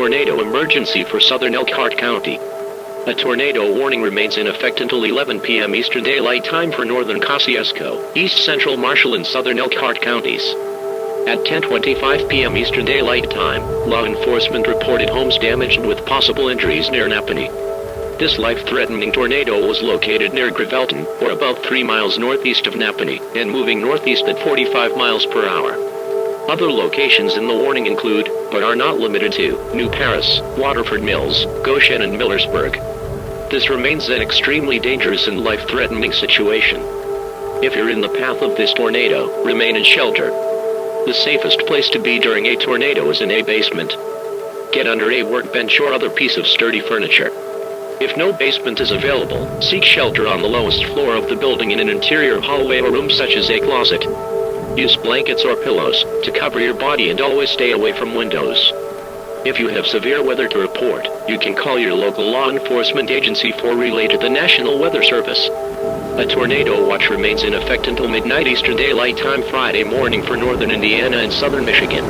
tornado emergency for southern Elkhart County. A tornado warning remains in effect until 11 p.m. Eastern Daylight Time for northern Kosciuszko, East Central Marshall and southern Elkhart counties. At 10:25 p.m. Eastern Daylight Time, law enforcement reported homes damaged with possible injuries near Napanee. This life-threatening tornado was located near Gravelton, or about 3 miles northeast of Napanee, and moving northeast at 45 miles per hour. Other locations in the warning include, but are not limited to, New Paris, Waterford Mills, Goshen and Millersburg. This remains an extremely dangerous and life-threatening situation. If you're in the path of this tornado, remain in shelter. The safest place to be during a tornado is in a basement. Get under a workbench or other piece of sturdy furniture. If no basement is available, seek shelter on the lowest floor of the building in an interior hallway or room such as a closet. Use blankets or pillows to cover your body and always stay away from windows. If you have severe weather to report, you can call your local law enforcement agency for relay to the National Weather Service. A tornado watch remains in effect until midnight Eastern Daylight Time Friday morning for northern Indiana and southern Michigan.